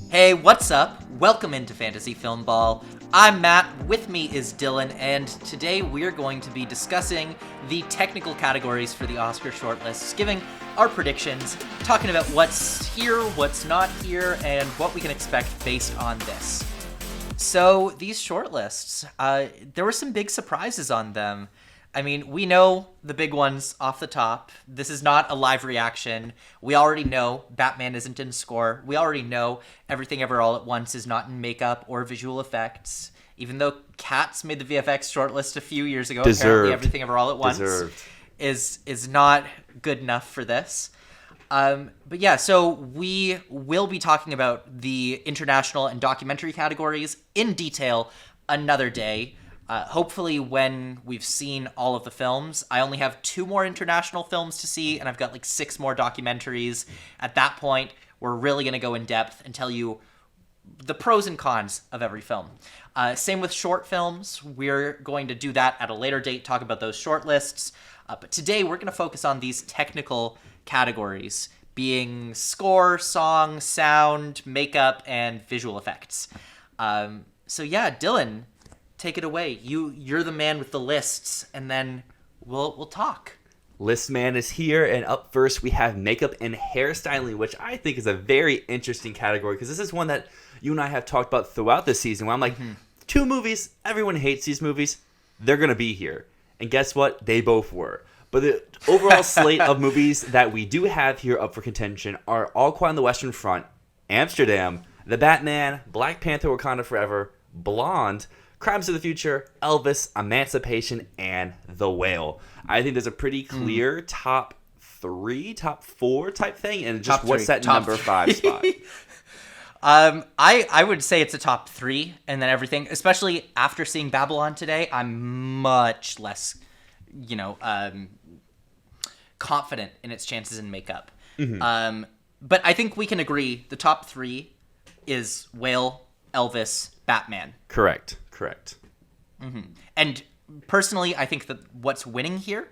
Hey, what's up? Welcome into Fantasy Filmball. I'm Matt, with me is Dylan, and today we're going to be discussing the technical categories for the Oscar shortlists, giving our predictions, talking about what's here, what's not here, and what we can expect based on this. So, these shortlists, there were some big surprises on them. I mean, we know the big ones off the top. This is not a live reaction. We already know Batman isn't in score. We already know Everything Ever All at Once is not in makeup or visual effects. Even though Cats made the VFX shortlist a few years ago, apparently Everything Ever All at Once is not good enough for this. But yeah, so we will be talking about the international and documentary categories in detail another day. Hopefully when we've seen all of the films. I only have 2 more international films to see, and I've got like 6 more documentaries. At that point, we're really going to go in depth and tell you the pros and cons of every film. Same with short films. We're going to do that at a later date, talk about those short lists. But today we're going to focus on these technical categories, being score, song, sound, makeup, and visual effects. So yeah, Dylan, take it away. You're the man with the lists, and then we'll talk. List man is here, and up first we have makeup and hairstyling, which I think is a very interesting category because this is one that you and I have talked about throughout the season. Where I'm like, 2 movies, everyone hates these movies, they're gonna be here, and guess what? They both were. But the overall slate of movies that we do have here up for contention are All Quiet on the Western Front, Amsterdam, The Batman, Black Panther: Wakanda Forever, Blonde, Crimes of the Future, Elvis, Emancipation, and The Whale. I think there's a pretty clear top 3, top 4 type thing, and just what's that number 5 spot? I would say it's a top 3, and then everything, especially after seeing Babylon today, I'm much less, confident in its chances in makeup. But I think we can agree the top 3 is Whale, Elvis, Batman. Correct. And personally, I think that what's winning here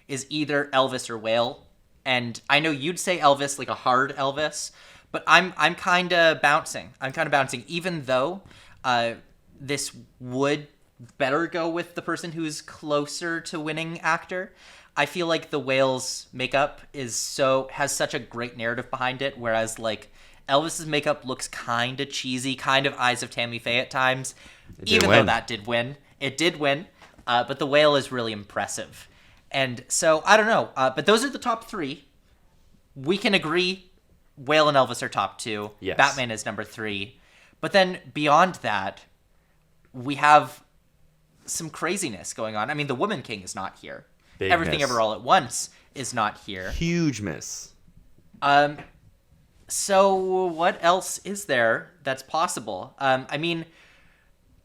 is either Elvis or Whale. And I know you'd say Elvis, like a hard Elvis, but I'm kind of bouncing. Even though this would better go with the person who's closer to winning actor. I feel like the Whale's makeup has such a great narrative behind it, whereas like Elvis's makeup looks kind of cheesy, kind of Eyes of Tammy Faye at times, even though that did win. It did win, but The Whale is really impressive. And so, I don't know, but those are the top 3. We can agree Whale and Elvis are top 2. Yes. Batman is number 3. But then beyond that, we have some craziness going on. I mean, The Woman King is not here. Big Everything miss. Ever All at Once is not here. Huge miss. So what else is there that's possible? I mean,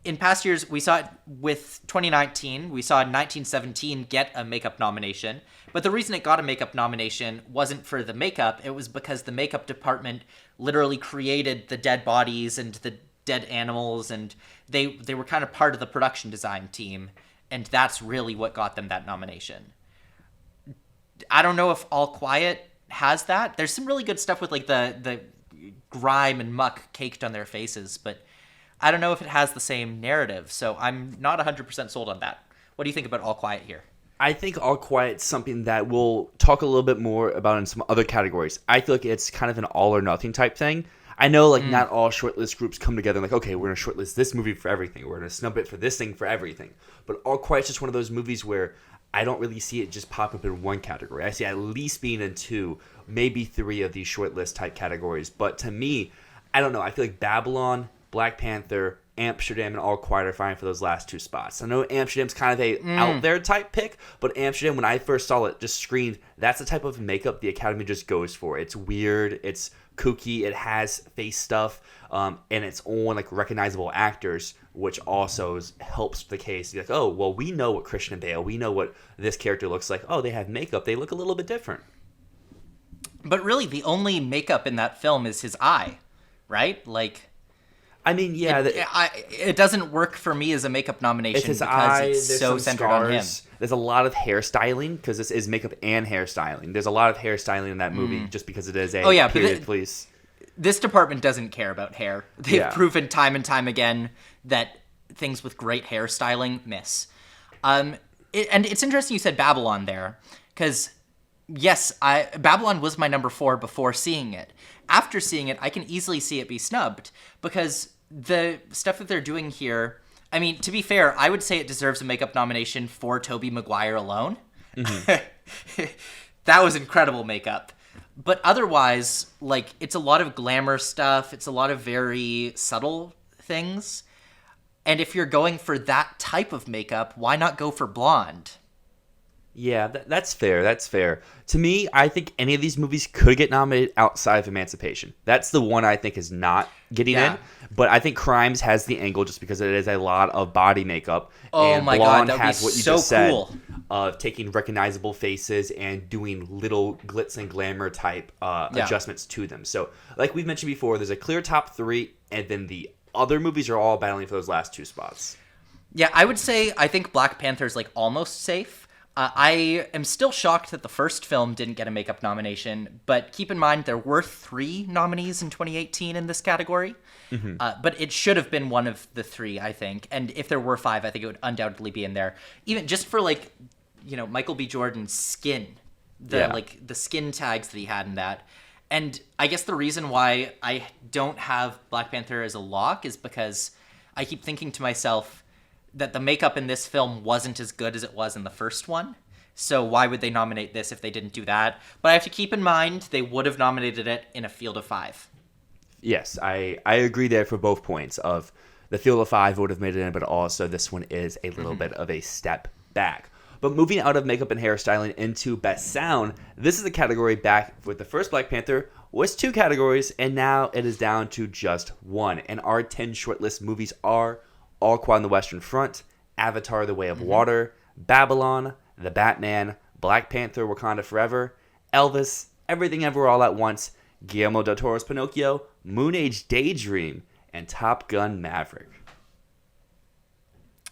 in past years, we saw it with 2019. We saw 1917 get a makeup nomination. But the reason it got a makeup nomination wasn't for the makeup. It was because the makeup department literally created the dead bodies and the dead animals. And they were kind of part of the production design team. And that's really what got them that nomination. I don't know if All Quiet has that. There's some really good stuff with like the grime and muck caked on their faces, but I don't know if it has the same narrative, so I'm not 100% sold on that. What do you think about All Quiet here? I think All Quiet is something that we'll talk a little bit more about in some other categories. I feel like it's kind of an all or nothing type thing. I know like not all shortlist groups come together and like, okay, we're going to shortlist this movie for everything. We're going to snub it for this thing for everything. But All Quiet is just one of those movies where I don't really see it just pop up in one category. I see it at least being in 2, maybe 3 of these shortlist type categories. But to me, I don't know. I feel like Babylon, Black Panther, Amsterdam, and All Quiet are fine for those last 2 spots. I know Amsterdam's kind of a out there type pick, but Amsterdam, when I first saw it, just screamed, that's the type of makeup the Academy just goes for. It's weird, it's kooky, it has face stuff, and it's on like recognizable actors, which also helps the case. You're like, oh, well, we know what Christian Bale, we know what this character looks like. Oh, they have makeup, they look a little bit different. But really, the only makeup in that film is his eye, right? Like, I mean, yeah. It doesn't work for me as a makeup nomination because it's so centered on him. There's a lot of hairstyling because this is makeup and hairstyling. There's a lot of hairstyling in that movie just because it is a period, please. This department doesn't care about hair. They've proven time and time again that things with great hairstyling miss. And it's interesting you said Babylon there, because yes, Babylon was my number 4 before seeing it. After seeing it, I can easily see it be snubbed, because the stuff that they're doing here, I mean, to be fair, I would say it deserves a makeup nomination for Tobey Maguire alone. Mm-hmm. That was incredible makeup. But otherwise, like, it's a lot of glamour stuff. It's a lot of very subtle things. And if you're going for that type of makeup, why not go for blonde? Yeah, that's fair. That's fair. To me, I think any of these movies could get nominated outside of Emancipation. That's the one I think is not getting in. But I think Crimes has the angle just because it is a lot of body makeup. Oh and my Blonde God, that would has be what you so just said, cool. of taking recognizable faces and doing little glitz and glamour type adjustments to them. So, like we've mentioned before, there's a clear top 3, and then the other movies are all battling for those last 2 spots. Yeah, I would say I think Black Panther's like almost safe. I am still shocked that the first film didn't get a makeup nomination, but keep in mind there were 3 nominees in 2018 in this category. Mm-hmm. But it should have been one of the 3, I think. And if there were 5, I think it would undoubtedly be in there. Even just for like, you know, Michael B. Jordan's skin, the skin tags that he had in that. And I guess the reason why I don't have Black Panther as a lock is because I keep thinking to myself that the makeup in this film wasn't as good as it was in the first one. So why would they nominate this if they didn't do that? But I have to keep in mind they would have nominated it in a field of 5. Yes, I agree there for both points of the field of 5 would have made it in, but also this one is a little bit of a step back. But moving out of makeup and hairstyling into best sound, this is the category back with the first Black Panther was 2 categories, and now it is down to just 1. And our 10 shortlist movies are All Quiet on the Western Front, Avatar: The Way of Water, Babylon, The Batman, Black Panther: Wakanda Forever, Elvis, Everything Everywhere All at Once, Guillermo del Toro's Pinocchio, Moon Age Daydream, and Top Gun: Maverick.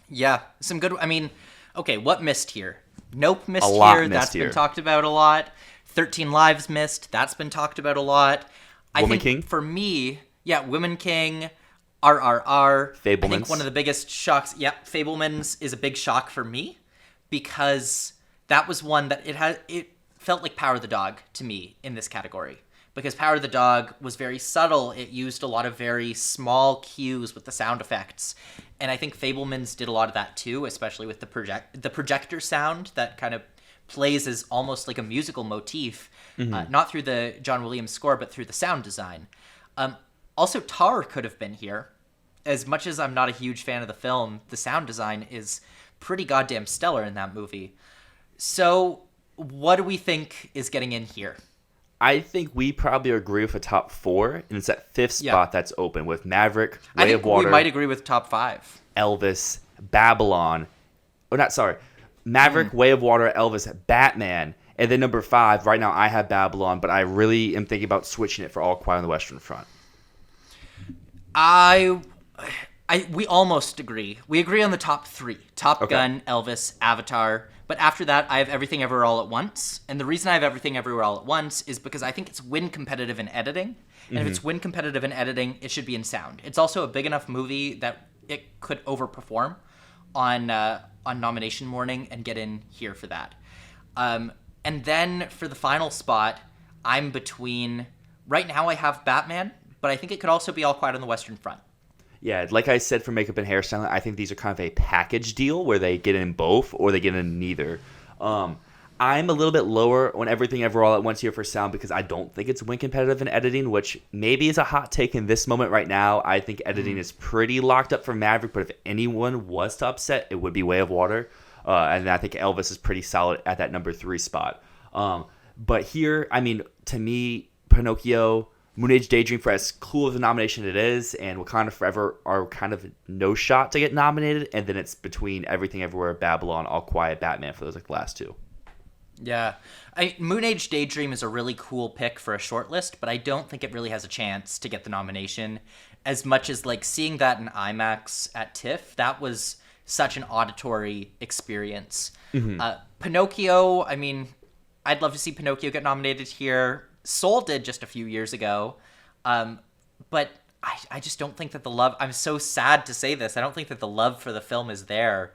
Yeah, some good... I mean, okay, what missed here? Nope missed here. That's been talked about a lot. 13 Lives missed. That's been talked about a lot. Woman King? For me, yeah, Woman King... RRR. Fabelmans. I think one of the biggest shocks. Yep, Fabelmans is a big shock for me because that was one that it felt like Power of the Dog to me in this category. Because Power of the Dog was very subtle. It used a lot of very small cues with the sound effects. And I think Fabelmans did a lot of that too, especially with the projector sound that kind of plays as almost like a musical motif, not through the John Williams score, but through the sound design. Also, Tar could have been here. As much as I'm not a huge fan of the film, the sound design is pretty goddamn stellar in that movie. So, what do we think is getting in here? I think we probably agree with a top 4, and it's that 5th spot that's open with Maverick, Way of Water. We might agree with top 5. Elvis, Babylon. Maverick, Way of Water, Elvis, Batman. And then number 5, right now I have Babylon, but I really am thinking about switching it for All Quiet on the Western Front. We almost agree. We agree on the top 3. Top Gun, Elvis, Avatar. But after that, I have Everything Everywhere All at Once. And the reason I have Everything Everywhere All at Once is because I think it's win competitive in editing. And if it's win competitive in editing, it should be in sound. It's also a big enough movie that it could overperform on nomination morning and get in here for that. And then for the final spot, I'm between... Right now I have Batman, but I think it could also be All Quiet on the Western Front. Yeah, like I said for makeup and hairstyling, I think these are kind of a package deal where they get in both or they get in neither. I'm a little bit lower on Everything Ever All at Once here for sound because I don't think it's win competitive in editing, which maybe is a hot take in this moment right now. I think editing is pretty locked up for Maverick, but if anyone was to upset, it would be Way of Water. And I think Elvis is pretty solid at that number 3 spot. But here, I mean, to me, Pinocchio, Moon Age Daydream, for as cool of a nomination it is, and Wakanda Forever are kind of no shot to get nominated, and then it's between Everything Everywhere, Babylon, All Quiet, Batman for those like last 2. Yeah. Moon Age Daydream is a really cool pick for a shortlist, but I don't think it really has a chance to get the nomination as much as like seeing that in IMAX at TIFF. That was such an auditory experience. Pinocchio, I mean, I'd love to see Pinocchio get nominated here. Soul did just a few years ago. But I just don't think that the love, I'm so sad to say this, I don't think that the love for the film is there.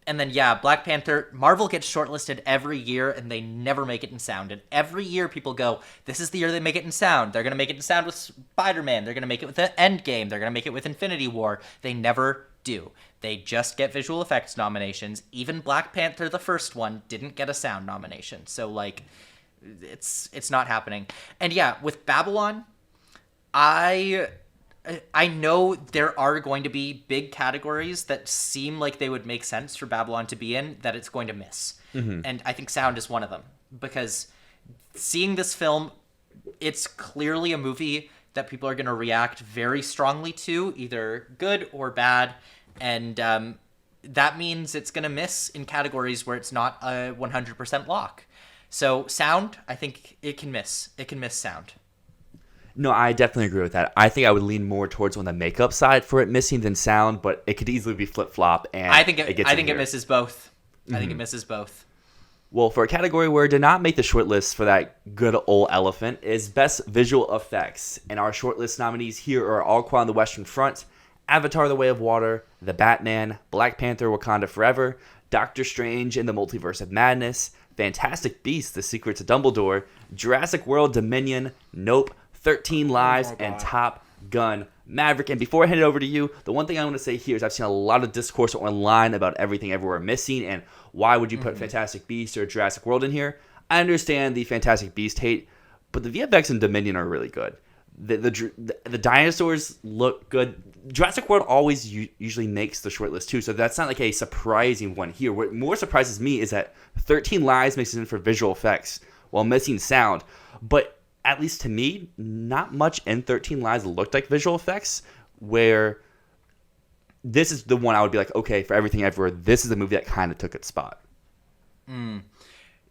And then, yeah, Black Panther, Marvel gets shortlisted every year, and they never make it in sound. And every year people go, this is the year they make it in sound. They're going to make it in sound with Spider-Man. They're going to make it with the Endgame. They're going to make it with Infinity War. They never do. They just get visual effects nominations. Even Black Panther, the first one, didn't get a sound nomination. So, like, it's not happening. And, yeah, with Babylon, I know there are going to be big categories that seem like they would make sense for Babylon to be in that it's going to miss. Mm-hmm. And I think sound is one of them. Because seeing this film, it's clearly a movie that people are going to react very strongly to, either good or bad. And that means it's going to miss in categories where it's not a 100% lock. So sound, I think it can miss. It can miss sound. No, I definitely agree with that. I think I would lean more towards on the makeup side for it missing than sound, but it could easily be flip-flop. And I think it misses both. Mm-hmm. I think it misses both. Well, for a category where it did not make the shortlist for that good old elephant is Best Visual Effects. And our shortlist nominees here are All Quiet on the Western Front, Avatar: The Way of Water, The Batman, Black Panther: Wakanda Forever, Doctor Strange and the Multiverse of Madness, Fantastic Beasts: The Secrets of Dumbledore, Jurassic World Dominion, Nope, 13 Lives, and Top Gun Maverick. And before I hand it over to you, the one thing I want to say here is I've seen a lot of discourse online about Everything Everywhere Missing and why would you put Fantastic Beasts or Jurassic World in here. I understand the Fantastic Beast hate, but the VFX in Dominion are really good. The dinosaurs look good. Jurassic World always usually makes the shortlist too, so that's not like a surprising one here. What more surprises me is that 13 Lives makes it in for visual effects while missing sound. But at least to me, not much in 13 Lives looked like visual effects, where this is the one I would be like, okay, for Everything Everywhere, this is the movie that kind of took its spot.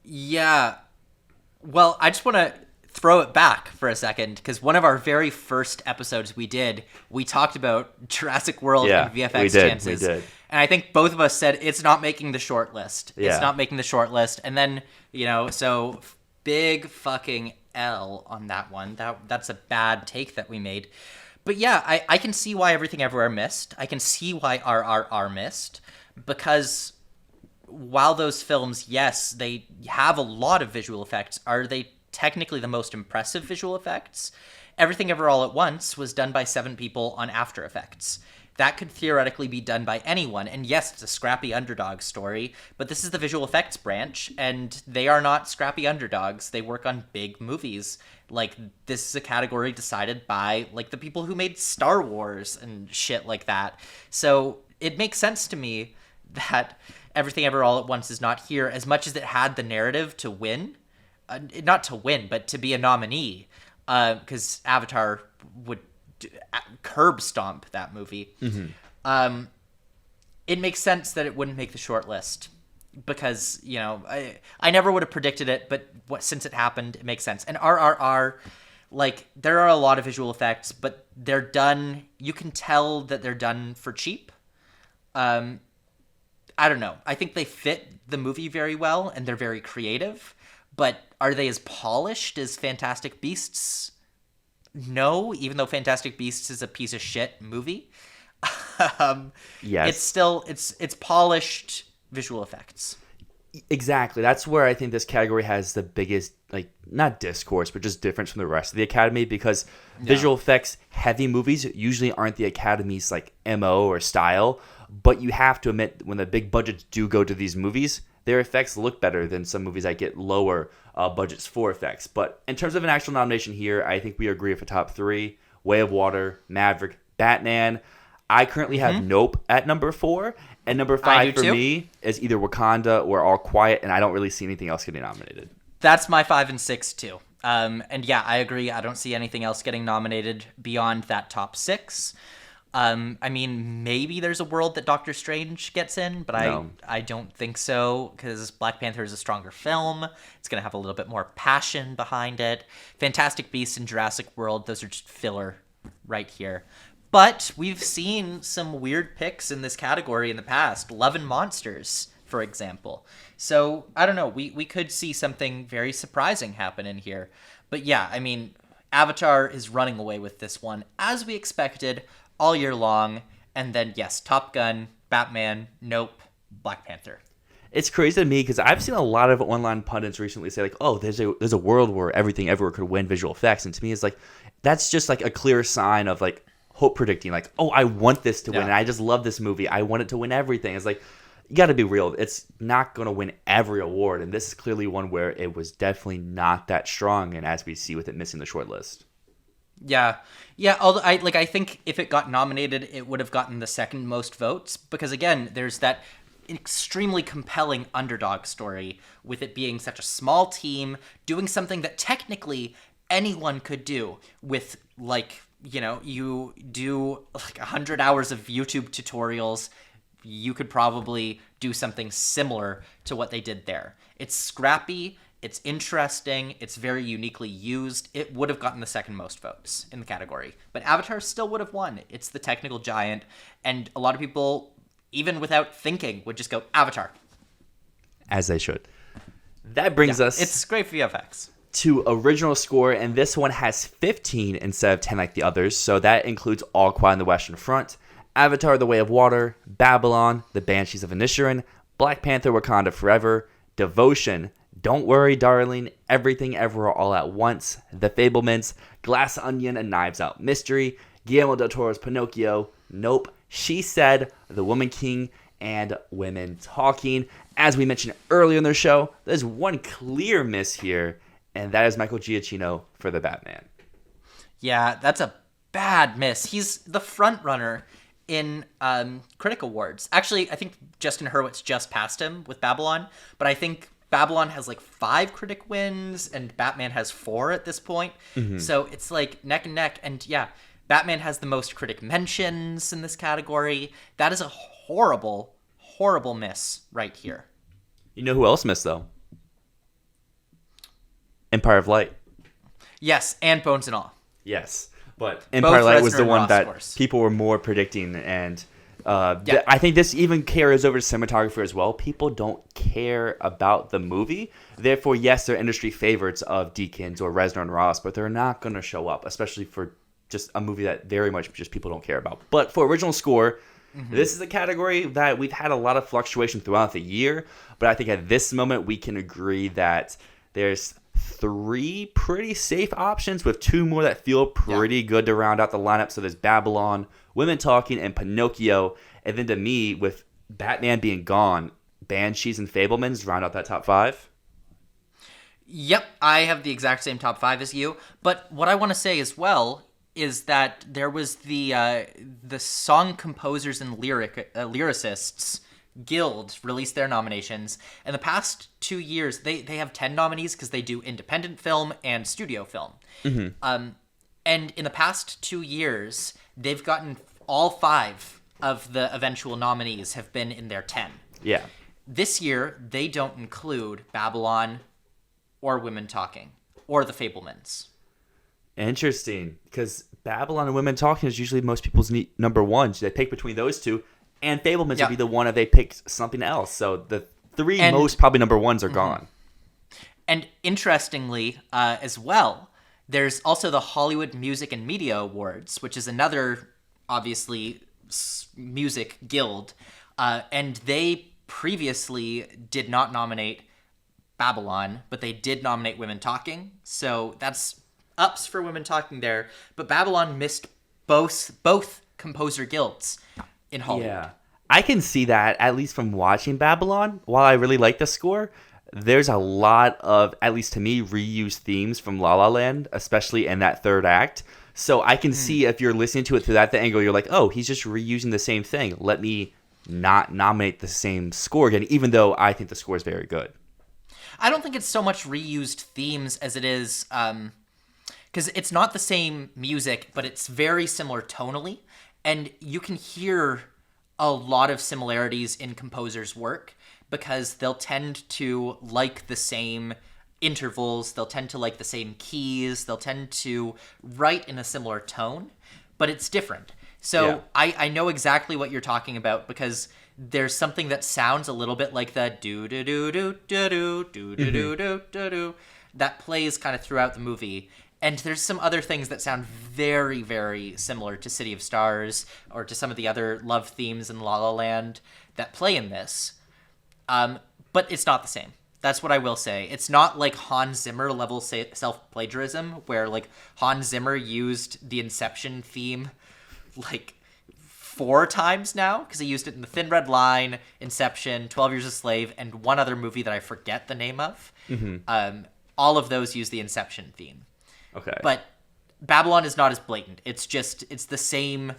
Yeah. Well, I just want to throw it back for a second, because one of our very first episodes we talked about Jurassic World and VFX chances. We did. And I think both of us said it's not making the short list. Yeah. It's not making the short list. And then, so big fucking L on that one. That's a bad take that we made. But yeah, I can see why Everything Everywhere missed. I can see why RRR missed, because while those films, yes, they have a lot of visual effects, are they technically the most impressive visual effects? Everything Ever All at Once was done by 7 people on After Effects. That could theoretically be done by anyone. And yes, it's a scrappy underdog story, but this is the visual effects branch, and they are not scrappy underdogs. They work on big movies. Like, this is a category decided by, like, the people who made Star Wars and shit like that. So it makes sense to me that Everything Ever All at Once is not here, as much as it had the narrative to win. Not to win, but to be a nominee. Because Avatar would curb stomp that movie. Mm-hmm. It makes sense that it wouldn't make the short list, because I never would have predicted it, but since it happened, it makes sense. And RRR, like, there are a lot of visual effects, but they're done, you can tell that they're done for cheap. I don't know, I think they fit the movie very well and they're very creative, but are they as polished as Fantastic Beasts? No, even though Fantastic Beasts is a piece of shit movie. Yes. It's still, it's polished visual effects. Exactly. That's where I think this category has the biggest, like, not discourse, but just difference from the rest of the Academy, because visual effects heavy movies usually aren't the Academy's, like, MO or style, but you have to admit, when the big budgets do go to these movies, their effects look better than some movies that get lower budgets for effects. But in terms of an actual nomination here, I think we agree for top 3, Way of Water, Maverick, Batman. I currently have Nope at number 4, and number 5 for me is either Wakanda or All Quiet, and I don't really see anything else getting nominated. That's my 5 and 6 too. And yeah, I agree. I don't see anything else getting nominated beyond that top 6. I mean, maybe there's a world that Doctor Strange gets in, but no. I don't think so, because Black Panther is a stronger film. It's going to have a little bit more passion behind it. Fantastic Beasts and Jurassic World, those are just filler right here. But we've seen some weird picks in this category in the past. Love and Monsters, for example. So, I don't know. We could see something very surprising happen in here. But yeah, I mean, Avatar is running away with this one, as we expected, all year long. And then, yes, Top Gun, Batman, Nope, Black Panther. It's crazy to me because I've seen a lot of online pundits recently say like, "Oh, there's a world where everything everywhere could win visual effects," and to me, it's like that's just like a clear sign of like hope predicting. Like, oh, I want this to win, and I just love this movie. I want it to win everything. It's like you got to be real. It's not going to win every award, and this is clearly one where it was definitely not that strong. And as we see with it missing the shortlist. Yeah. Although I think if it got nominated, it would have gotten the second most votes because again, there's that extremely compelling underdog story with it being such a small team doing something that technically anyone could do with you do like 100 hours of YouTube tutorials. You could probably do something similar to what they did there. It's scrappy, it's interesting, it's very uniquely used. It would have gotten the second most votes in the category, but Avatar still would have won. It's the technical giant, and a lot of people, even without thinking, would just go Avatar. As they should. That brings us... It's great VFX. To original score, and this one has 15 instead of 10 like the others, so that includes All Quiet on the Western Front, Avatar: The Way of Water, Babylon, The Banshees of Inisherin, Black Panther: Wakanda Forever, Devotion, Don't Worry Darling, Everything Everywhere All at Once, The Fabelmans, Glass Onion, and Knives Out Mystery, Guillermo del Toro's Pinocchio, Nope, She Said, The Woman King, and Women Talking. As we mentioned earlier in the show, there's one clear miss here, and that is Michael Giacchino for The Batman. Yeah, that's a bad miss. He's the front runner in critic awards. Actually, I think Justin Hurwitz just passed him with Babylon, but I think Babylon has like 5 critic wins and Batman has 4 at this point. Mm-hmm. So it's like neck and neck. And yeah, Batman has the most critic mentions in this category. That is a horrible, horrible miss right here. You know who else missed, though? Empire of Light. Yes, and Bones and All. Yes, but Empire of Light was the one that people were more predicting, and I think this even carries over to cinematography as well. People don't care about the movie. Therefore, yes, they're industry favorites of Deakins or Reznor and Ross, but they're not going to show up, especially for just a movie that very much just people don't care about. But for original score, this is a category that we've had a lot of fluctuation throughout the year, but I think at this moment we can agree that there's 3 pretty safe options with 2 more that feel pretty good to round out the lineup. So there's Babylon, Women Talking, and Pinocchio. And then to me, with Batman being gone, Banshees and Fabelmans round out that top 5. Yep, I have the exact same top 5 as you. But what I want to say as well is that there was the Song Composers and Lyricists Guild released their nominations. In the past 2 years, they have 10 nominees because they do independent film and studio film. Mm-hmm. And in the past 2 years, they've gotten all 5 of the eventual nominees have been in their 10. Yeah. This year, they don't include Babylon or Women Talking or The Fabelmans. Interesting, because Babylon and Women Talking is usually most people's number 1. So they pick between those 2. And Fabelmans would be the one if they picked something else. So the 3 most probably number 1s are gone. And interestingly, as well, there's also the Hollywood Music and Media Awards, which is another, obviously, music guild. And they previously did not nominate Babylon, but they did nominate Women Talking. So that's ups for Women Talking there. But Babylon missed both composer guilds in Hollywood. Yeah, I can see that, at least from watching Babylon. While I really like the score, there's a lot of, at least to me, reused themes from La La Land, especially in that third act. So I can see if you're listening to it through that angle, you're like, oh, he's just reusing the same thing. Let me not nominate the same score again, even though I think the score is very good. I don't think it's so much reused themes as it is, because it's not the same music, but it's very similar tonally. And you can hear a lot of similarities in composers' work because they'll tend to like the same intervals, they'll tend to like the same keys, they'll tend to write in a similar tone, but it's different. So I know exactly what you're talking about because there's something that sounds a little bit like the do-do-do-do-do-do, do-do-do-do-do-do, that plays kind of throughout the movie. And there's some other things that sound very, very similar to City of Stars or to some of the other love themes in La La Land that play in this. But it's not the same. That's what I will say. It's not like Hans Zimmer level self-plagiarism, where like Hans Zimmer used the Inception theme like 4 times now, because he used it in The Thin Red Line, Inception, 12 Years a Slave, and one other movie that I forget the name of. All of those use the Inception theme. Okay. But Babylon is not as blatant. It's the same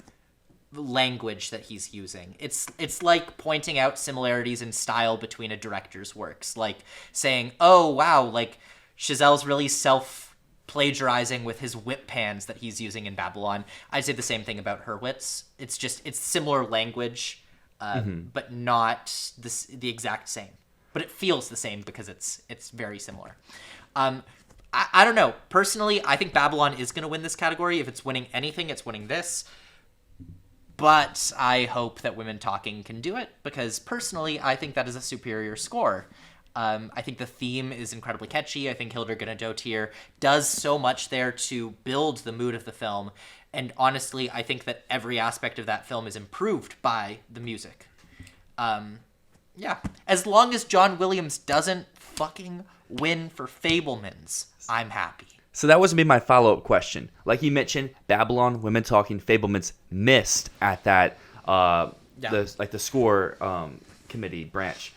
language that he's using. It's like pointing out similarities in style between a director's works, like saying, "Oh wow, like Chazelle's really self-plagiarizing with his whip pans that he's using in Babylon." I'd say the same thing about Hurwitz. It's similar language, but not the exact same. But it feels the same because it's very similar. I don't know. Personally, I think Babylon is going to win this category. If it's winning anything, it's winning this. But I hope that Women Talking can do it, because personally, I think that is a superior score. I think the theme is incredibly catchy. I think Hildur Guðnadóttir does so much there to build the mood of the film. And honestly, I think that every aspect of that film is improved by the music. Yeah. As long as John Williams doesn't fucking win for Fabelmans, I'm happy. So that was going to be my follow-up question. Like you mentioned, Babylon, Women Talking, Fabelmans missed at that the score committee branch,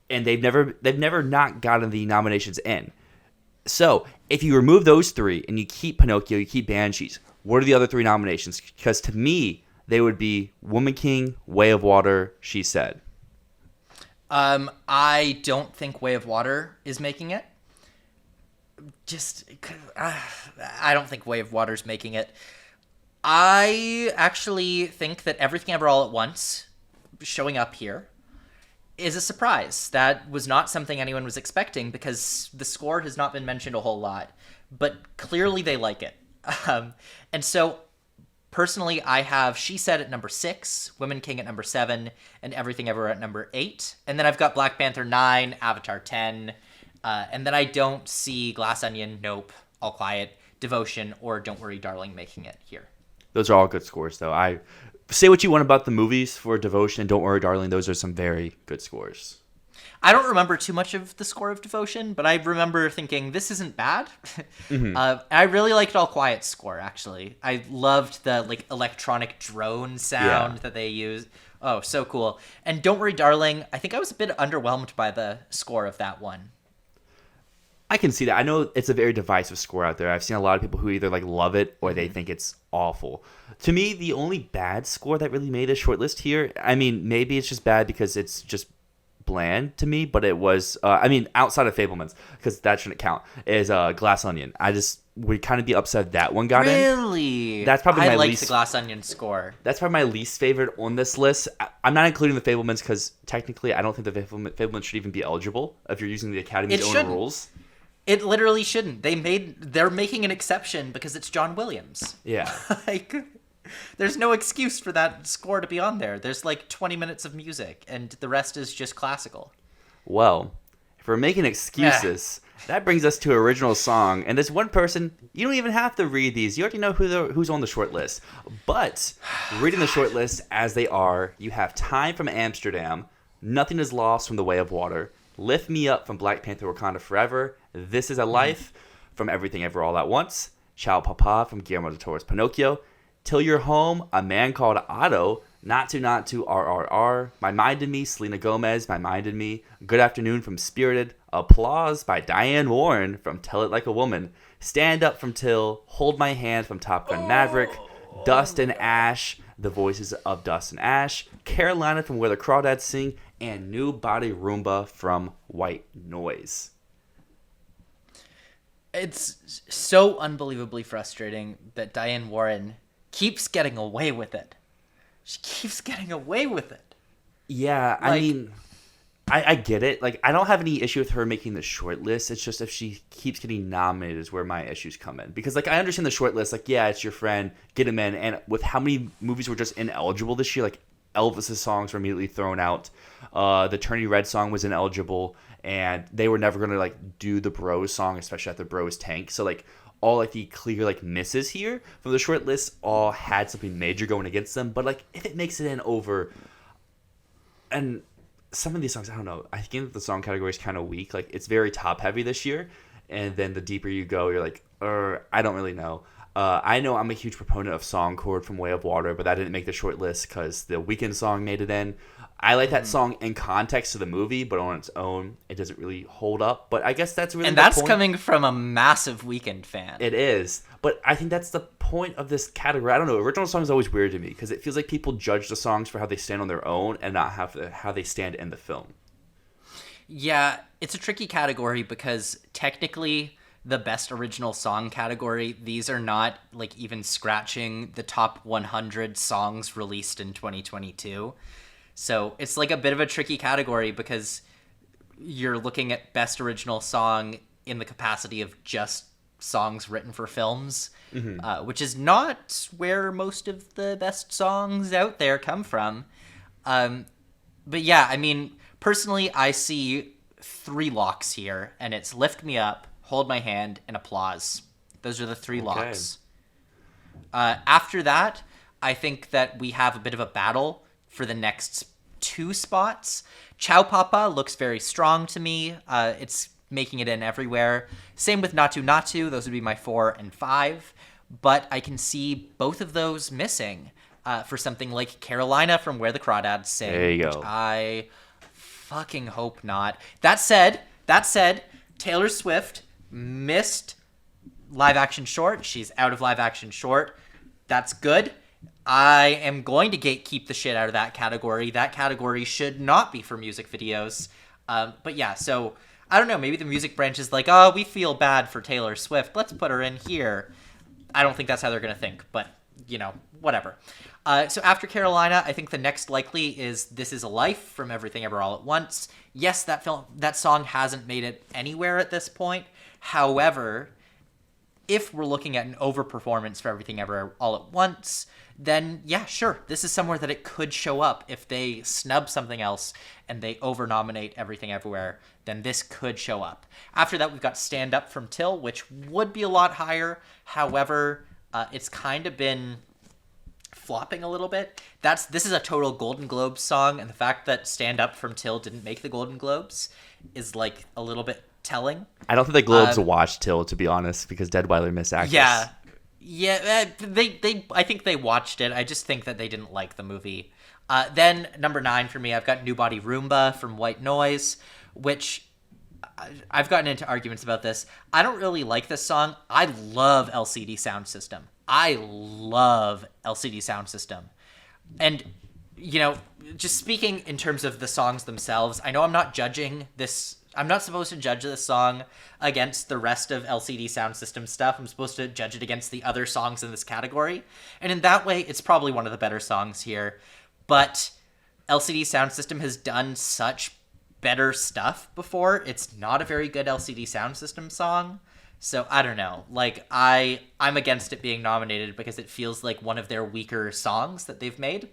and they've never not gotten the nominations in. So if you remove those 3 and you keep Pinocchio, you keep Banshees, what are the other 3 nominations? Because to me, they would be Woman King, Way of Water, She Said. I don't think Way of Water is making it. I don't think Way of Water's making it. I actually think that Everything Ever All at Once showing up here is a surprise. That was not something anyone was expecting, because the score has not been mentioned a whole lot, but clearly they like it. And so personally, I have She Said at number 6, Women King at number 7, and Everything Ever at number 8. And then I've got Black Panther 9, Avatar 10, and then I don't see Glass Onion, Nope, All Quiet, Devotion, or Don't Worry Darling making it here. Those are all good scores, though. I say what you want about the movies for Devotion and Don't Worry Darling. Those are some very good scores. I don't remember too much of the score of Devotion, but I remember thinking, this isn't bad. I really liked All Quiet's score, actually. I loved the like electronic drone sound that they used. Oh, so cool. And Don't Worry Darling, I think I was a bit underwhelmed by the score of that one. I can see that. I know it's a very divisive score out there. I've seen a lot of people who either like love it or they think it's awful. To me, the only bad score that really made a shortlist here, I mean, maybe it's just bad because it's just bland to me, but it was, outside of Fabelmans, because that shouldn't count, is Glass Onion. I just would kind of be upset that one got in. Really? That's probably my liked least, the Glass Onion score. That's probably my least favorite on this list. I'm not including the Fabelmans because technically I don't think the Fabelmans should even be eligible if you're using the Academy's own rules. It literally shouldn't. They're making an exception because it's John Williams. Yeah. Like, there's no excuse for that score to be on there. There's like 20 minutes of music, and the rest is just classical. Well, if we're making excuses, that brings us to original song. And this one person, you don't even have to read these. You already know who's on the short list. But reading the short list as they are, you have Time from Amsterdam, Nothing is Lost from The Way of Water, Lift Me Up from Black Panther Wakanda Forever, This Is a Life from Everything Ever All at Once, Ciao Papa from Guillermo del Toro's Pinocchio, Till You're Home, A Man Called Otto, Not to RRR, My Mind in Me, Selena Gomez, My Mind in Me, Good Afternoon from Spirited, Applause by Diane Warren from Tell It Like a Woman, Stand Up from Till, Hold My Hand from Top Gun Maverick, Dust and Ash, The Voices of Dust and Ash, Carolina from Where the Crawdads Sing, and New Body Roomba from White Noise. It's so unbelievably frustrating that Diane Warren keeps getting away with it. She keeps getting away with it. Yeah, like, I mean, I get it. Like, I don't have any issue with her making the short list. It's just if she keeps getting nominated is where my issues come in. Because, like, I understand the short list. Like, yeah, it's your friend. Get him in. And with how many movies were just ineligible this year, like, Elvis's songs were immediately thrown out. The Turning Red song was ineligible. And they were never going to, like, do the Bros song, especially at the Bros tank. So, like, all like the clear like misses here from the short list all had something major going against them. But like if it makes it in over, and some of these songs, I don't know. I think that the song category is kind of weak. Like it's very top heavy this year, and then the deeper you go, you're like, I don't really know. I know I'm a huge proponent of Song Chord from Way of Water, but that didn't make the short list because the Weeknd song made it in. I like that song in context to the movie, but on its own, it doesn't really hold up. But I guess that's really and that's coming from a massive Weeknd fan. It is. But I think that's the point of this category. I don't know. Original song is always weird to me because it feels like people judge the songs for how they stand on their own and not how they stand in the film. Yeah, it's a tricky category because technically the best original song category, these are not like even scratching the top 100 songs released in 2022. So it's like a bit of a tricky category because you're looking at best original song in the capacity of just songs written for films, which is not where most of the best songs out there come from. But yeah, I mean, personally, I see 3 locks here, and it's Lift Me Up, Hold My Hand, and Applause. Those are the 3 locks. After that, I think that we have a bit of a battle for the next 2 spots. Ciao Papa looks very strong to me. It's making it in everywhere. Same with Natu Natu. Those would be my 4 and 5. But I can see both of those missing for something like Carolina from Where the Crawdads Sing. There you go. Which I fucking hope not. That said, Taylor Swift missed live action short. She's out of live action short. That's good. I am going to gatekeep the shit out of that category. That category should not be for music videos. But yeah, so I don't know. Maybe the music branch is like, oh, we feel bad for Taylor Swift. Let's put her in here. I don't think that's how they're going to think, but you know, whatever. So after Carolina, I think the next likely is This Is a Life from Everything Ever All at Once. Yes, that song hasn't made it anywhere at this point. However, if we're looking at an overperformance for Everything Ever All at Once, then yeah, sure, this is somewhere that it could show up. If they snub something else and they over-nominate Everything Everywhere, then this could show up. After that, we've got Stand Up from Till, which would be a lot higher. However, it's kind of been flopping a little bit. This is a total Golden Globes song, and the fact that Stand Up from Till didn't make the Golden Globes is like a little bit telling. I don't think the Globes watched Till, to be honest, because Deadweiler missed actress. Yeah, they I think they watched it. I just think that they didn't like the movie. Then number 9 for me, I've got New Body Roomba from White Noise, which I've gotten into arguments about this. I don't really like this song. I love LCD Sound System. And, you know, just speaking in terms of the songs themselves, I know I'm not judging this. I'm not supposed to judge this song against the rest of LCD Sound System stuff. I'm supposed to judge it against the other songs in this category. And in that way, it's probably one of the better songs here. But LCD Sound System has done such better stuff before. It's not a very good LCD Sound System song. So I don't know. Like I'm against it being nominated because it feels like one of their weaker songs that they've made.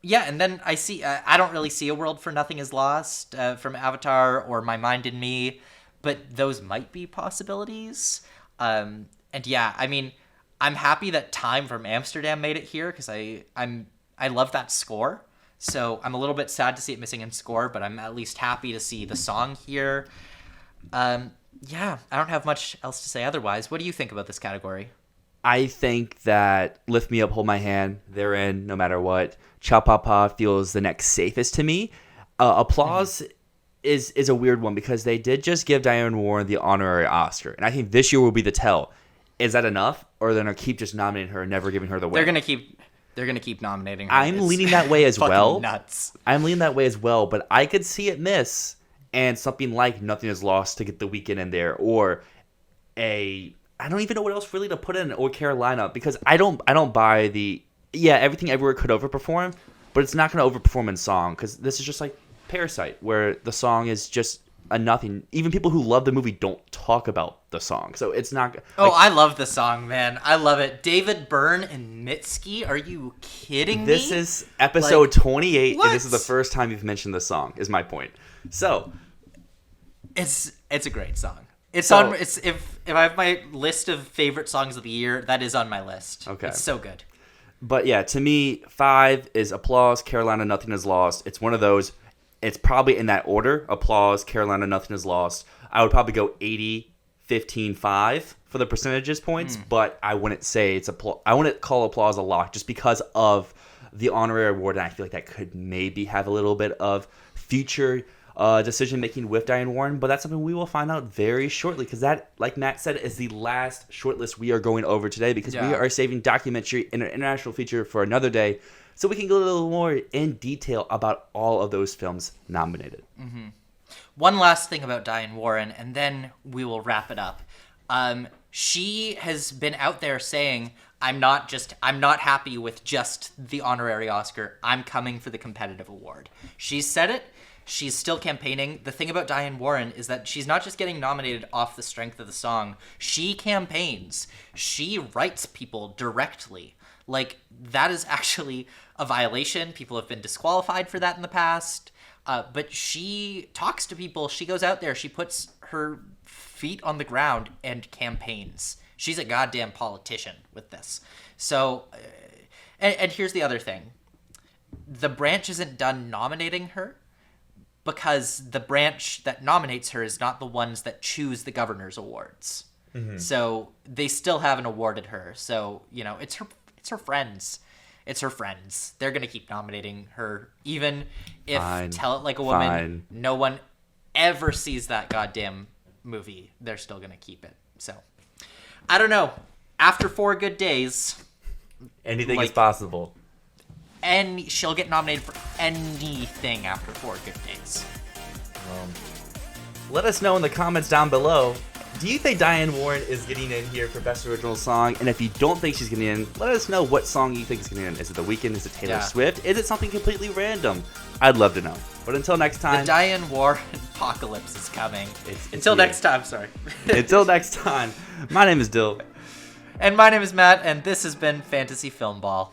Yeah, and then I don't really see A World for Nothing Is Lost from Avatar or My Mind in Me, but those might be possibilities. And yeah, I mean, I'm happy that Time from Amsterdam made it here because I love that score. So I'm a little bit sad to see it missing in score, but I'm at least happy to see the song here. Yeah, I don't have much else to say otherwise. What do you think about this category? I think that Lift Me Up, Hold My Hand, they're in no matter what. Ciao Papa feels the next safest to me. Applause is a weird one because they did just give Diane Warren the honorary Oscar. And I think this year will be the tell. Is that enough? Or are they going to keep just nominating her and never giving her the win? They're gonna keep nominating her. I'm leaning that way as well. Nuts. I'm leaning that way as well, but I could see it miss and something like Nothing Is Lost to get the Weeknd in there, or I don't even know what else really to put in, or Carolina, because I don't buy Everything Everywhere could overperform, but it's not going to overperform in song because this is just like Parasite, where the song is just a nothing. Even people who love the movie don't talk about the song, so it's not. I love the song, man. I love it. David Byrne and Mitski. Are you kidding me? This is episode 28, and this is the first time you've mentioned the song. Is my point. So it's a great song. It's So- on. It's if I have my list of favorite songs of the year, that is on my list. Okay. It's so good. But yeah, to me, 5 is Applause, Carolina, Nothing Is Lost. It's one of those. It's probably in that order: Applause, Carolina, Nothing Is Lost. I would probably go 80, 15, 5 for the percentages points, but I wouldn't say it's I wouldn't call Applause a lock just because of the honorary award, and I feel like that could maybe have a little bit of future decision making with Diane Warren, but that's something we will find out very shortly, because that, like Matt said, is the last shortlist we are going over today, because we are saving documentary and an international feature for another day, so we can go a little more in detail about all of those films nominated. One last thing about Diane Warren, and then we will wrap it up. She has been out there saying, I'm not happy with just the honorary Oscar. I'm coming for the competitive award. She's said it. She's still campaigning. The thing about Diane Warren is that she's not just getting nominated off the strength of the song. She campaigns. She writes people directly. Like, that is actually a violation. People have been disqualified for that in the past. But she talks to people. She goes out there. She puts her feet on the ground and campaigns. She's a goddamn politician with this. So, and here's the other thing. The branch isn't done nominating her, because the branch that nominates her is not the ones that choose the governor's awards. So they still haven't awarded her. So, it's her friends. It's her friends. They're going to keep nominating her, even if Tell It Like a Woman, no one ever sees that goddamn movie. They're still going to keep it. So, I don't know. After 4 good days, Anything is possible. And she'll get nominated for anything after 4 good days. Let us know in the comments down below. Do you think Diane Warren is getting in here for Best Original Song? And if you don't think she's getting in, let us know what song you think is getting in. Is it The Weeknd? Is it Taylor Swift? Is it something completely random? I'd love to know. But until next time... The Diane Warren apocalypse is coming. Until next time, sorry. Until next time, my name is Dyl. And my name is Matt, and this has been Fantasy Filmball.